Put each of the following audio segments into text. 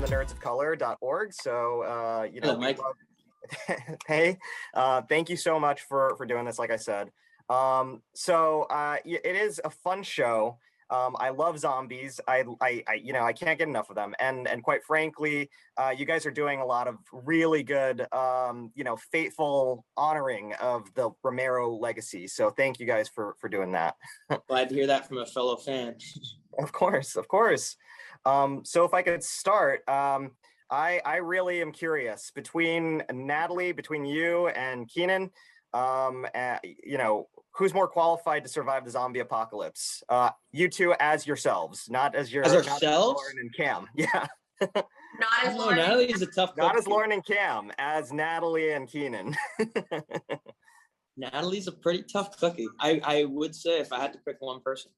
nerdsofcolor.org. So, Hello, Mike. Hey, thank you so much for doing this, like I said. It is a fun show. I love zombies. I can't get enough of them. And quite frankly, you guys are doing a lot of really good, faithful honoring of the Romero legacy. So thank you guys for doing that. Glad to hear that from a fellow fan. Of course, of course. So if I could start, I really am curious between Natalie, between you and Keenan, who's more qualified to survive the zombie apocalypse? You two as yourselves, not as your As ourselves? Lauren and Cam. Yeah. Not as Lauren. Natalie is a tough Not cookie. as Lauren and Cam, as Natalie and Keenan. Natalie's a pretty tough cookie. I would say if I had to pick one person.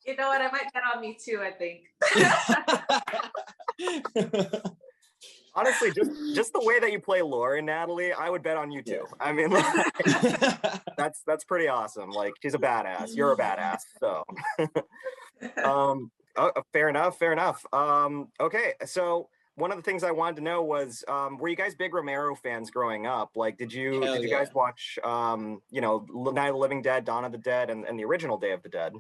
You know what? I might bet on me too, I think. Honestly, just the way that you play Lauren, Natalie, I would bet on you too. I mean, that's pretty awesome. Like, she's a badass. You're a badass. So, fair enough. Okay, so one of the things I wanted to know was, were you guys big Romero fans growing up? Like, did you guys watch, Night of the Living Dead, Dawn of the Dead, and the original Day of the Dead?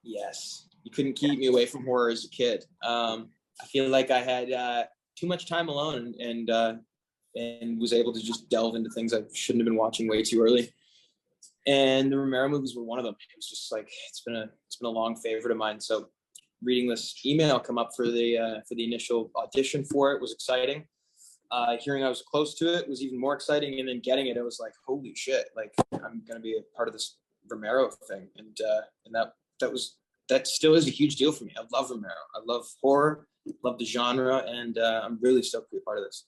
Yes, you couldn't keep me away from horror as a kid. I feel like I had too much time alone and was able to just delve into things I shouldn't have been watching way too early. And the Romero movies were one of them. It was just like it's been a long favorite of mine. So reading this email come up for the initial audition for it was exciting. Hearing I was close to it was even more exciting, and then getting it, it was like, holy shit! Like, I'm gonna be a part of this Romero thing, and that still is a huge deal for me. I love Romero. I love horror, love the genre, and I'm really stoked to be a part of this.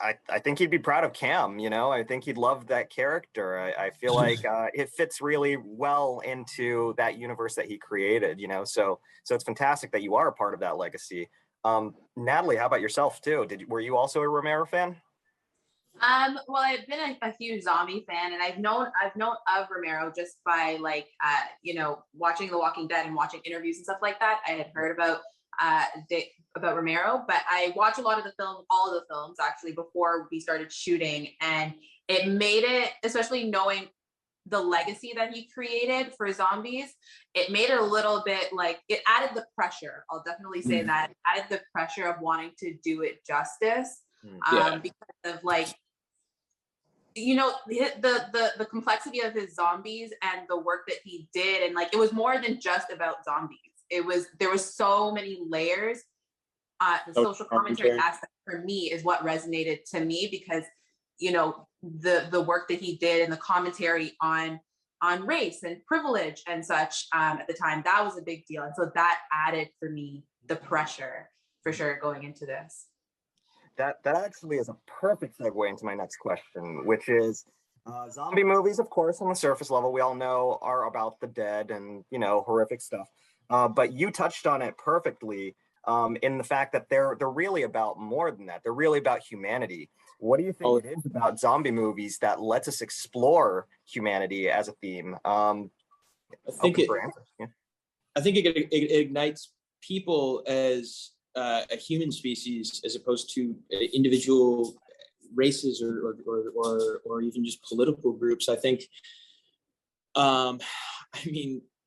I think he'd be proud of Cam, I think he'd love that character. I feel like it fits really well into that universe that he created, so it's fantastic that you are a part of that legacy. Natalie, how about yourself too? Were you also a Romero fan? Well, I've been a huge zombie fan, and I've known of Romero just by watching The Walking Dead and watching interviews and stuff like that. I had heard about Romero, but I watched a lot of the films, all of the films actually, before we started shooting, and it made it, especially knowing the legacy that he created for zombies, it made it a little bit like, it added the pressure. I'll definitely say that. It added the pressure of wanting to do it justice. Because of the complexity of his zombies and the work that he did, and like, it was more than just about zombies. There was so many layers. The social commentary aspect for me is what resonated to me, because the work that he did and the commentary on race and privilege and such at the time, that was a big deal, and so that added for me the pressure for sure going into this. That actually is a perfect segue into my next question, which is zombie movies, of course, on the surface level, we all know are about the dead and, horrific stuff. But you touched on it perfectly in the fact that they're really about more than that. They're really about humanity. What do you think it is about zombie movies that lets us explore humanity as a theme? I think it ignites people as a human species, as opposed to individual races or even just political groups. I think,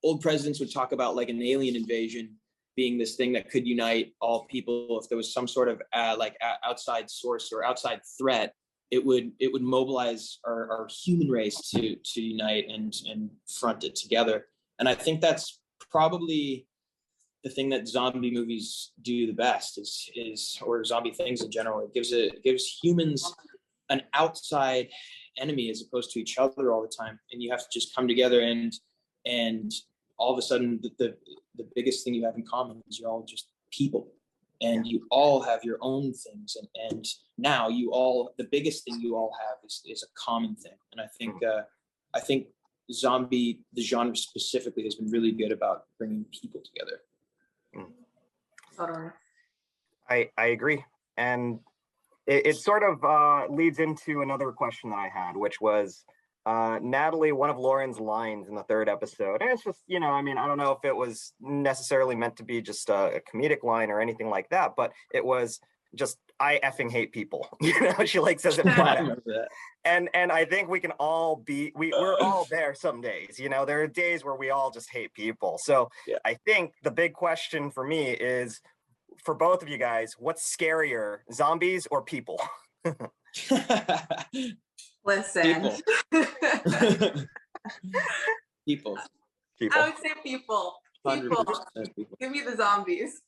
old presidents would talk about like an alien invasion being this thing that could unite all people. If there was some sort of outside source or outside threat, it would mobilize our human race to unite and front it together. And I think that's probably the thing that zombie movies do the best or zombie things in general. It gives humans an outside enemy as opposed to each other all the time. And you have to just come together and all of a sudden the biggest thing you have in common is you're all just people, and you all have your own things. And now the biggest thing you all have is a common thing. And I think zombie, the genre specifically, has been really good about bringing people together. I agree, and it sort of leads into another question that I had, which was, Natalie, one of Lauren's lines in the third episode, and it's just, you know, I mean, I don't know if it was necessarily meant to be just a comedic line or anything like that, but it was just, I effing hate people. You know, she like says it flat out. And I think we can all be, we're all there some days, you know, there are days where we all just hate people. So yeah. I think the big question for me is, for both of you guys, what's scarier, zombies or people? Listen. People. I would say people. People. Give me the zombies.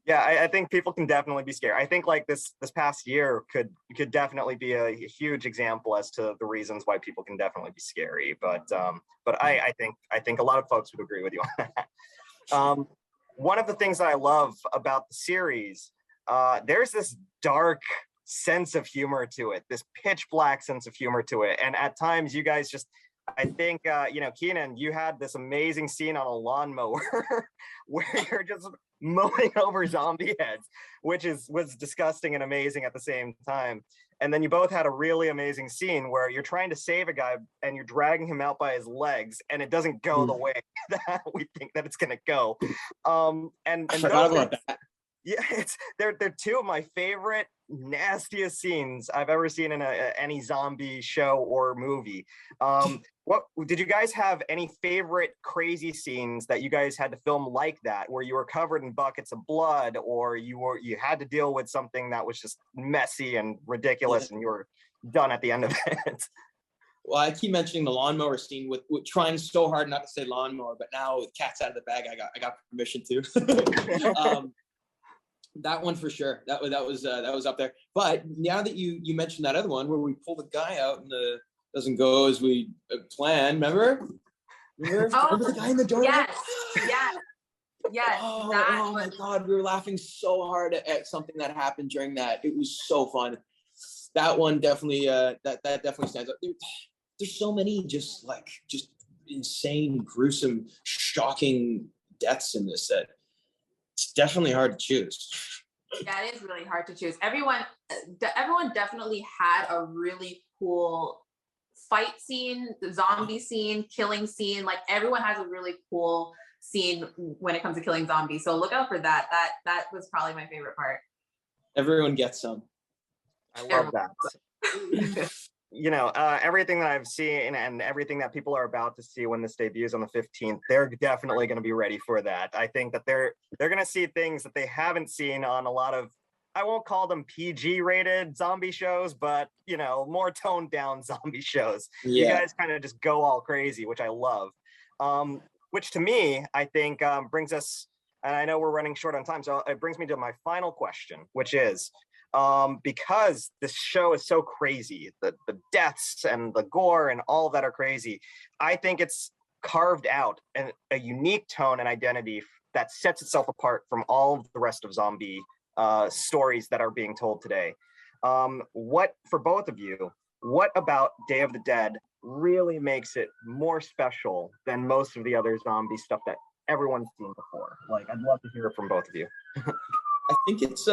Yeah, I think people can definitely be scary. I think like this past year could definitely be a huge example as to the reasons why people can definitely be scary. But I think a lot of folks would agree with you on that. One of the things that I love about the series, there's this dark sense of humor to it, this pitch black sense of humor to it, and at times you guys just, I think, you know, Keenan, you had this amazing scene on a lawnmower where you're just mowing over zombie heads, which was disgusting and amazing at the same time. And then you both had a really amazing scene where you're trying to save a guy and you're dragging him out by his legs, and it doesn't go the way that we think that it's going to go. And I forgot about that. Yeah, they're two of my favorite nastiest scenes I've ever seen in any zombie show or movie. What did you guys have any favorite crazy scenes that you guys had to film like that, where you were covered in buckets of blood, or you had to deal with something that was just messy and ridiculous, and you were done at the end of it? Well, I keep mentioning the lawnmower scene with trying so hard not to say lawnmower, but now with cat's out of the bag, I got permission to. That one for sure. That was up there. But now that you mentioned that other one where we pull the guy out and the doesn't go as we planned, remember? Remember the guy in the door? Yes. Oh my God, we were laughing so hard at something that happened during that. It was so fun. That one definitely that definitely stands out. There's so many just insane, gruesome, shocking deaths in this that it's definitely hard to choose. Yeah, it is really hard to choose. Everyone definitely had a really cool fight scene, zombie scene, killing scene. Like everyone has a really cool scene when it comes to killing zombies. So look out for that. That was probably my favorite part. Everyone gets some. I love that. You know, everything that I've seen and everything that people are about to see when this debuts on the 15th, they're definitely going to be ready for that. I think that they're going to see things that they haven't seen on a lot of, I won't call them PG rated zombie shows, but, you know, more toned down zombie shows. Yeah. You guys kind of just go all crazy, which I love. Which to me, I think brings us, and I know we're running short on time, so it brings me to my final question, which is, because this show is so crazy, the deaths and the gore and all of that are crazy, I think it's carved out a unique tone and identity that sets itself apart from all of the rest of zombie stories that are being told today. What, for both of you, what about Day of the Dead really makes it more special than most of the other zombie stuff that everyone's seen before? Like, I'd love to hear it from both of you. I think it's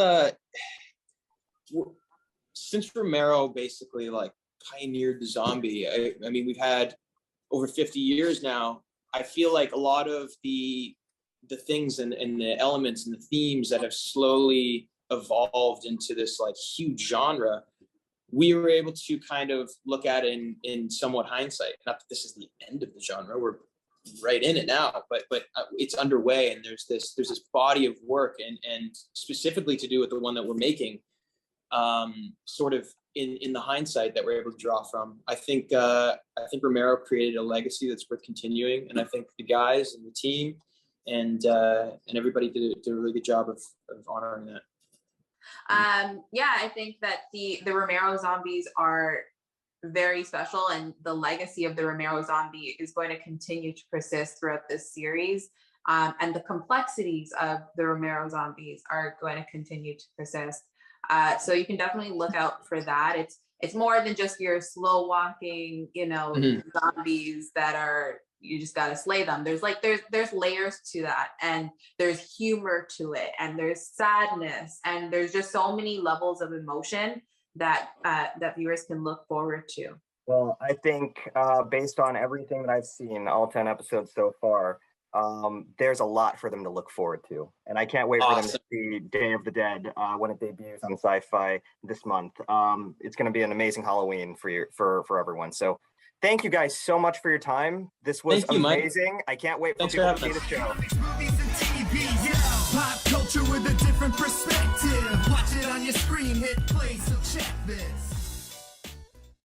since Romero basically like pioneered the zombie, I mean, we've had over 50 years now. I feel like a lot of the things and the elements and the themes that have slowly evolved into this like huge genre, we were able to kind of look at it in somewhat hindsight. Not that this is the end of the genre, we're right in it now, but it's underway, and there's this body of work and specifically to do with the one that we're making, sort of in the hindsight that we're able to draw from. I think Romero created a legacy that's worth continuing, and I think the guys and the team and everybody did a really good job of honoring that. Yeah, I think that the Romero zombies are very special, and the legacy of the Romero zombie is going to continue to persist throughout this series. And the complexities of the Romero zombies are going to continue to persist. So you can definitely look out for that. It's more than just your slow walking, you know, zombies that are, you just got to slay them. There's layers to that, and there's humor to it, and there's sadness, and there's just so many levels of emotion that that viewers can look forward to? Well, I think based on everything that I've seen, all 10 episodes so far, there's a lot for them to look forward to. And I can't wait for them to see Day of the Dead when it debuts on SYFY this month. It's going to be an amazing Halloween for everyone. So thank you guys so much for your time. This was amazing. I can't wait for people to see the show. Pop culture with a different perspective. Watch it on your screen, hit play, so check this.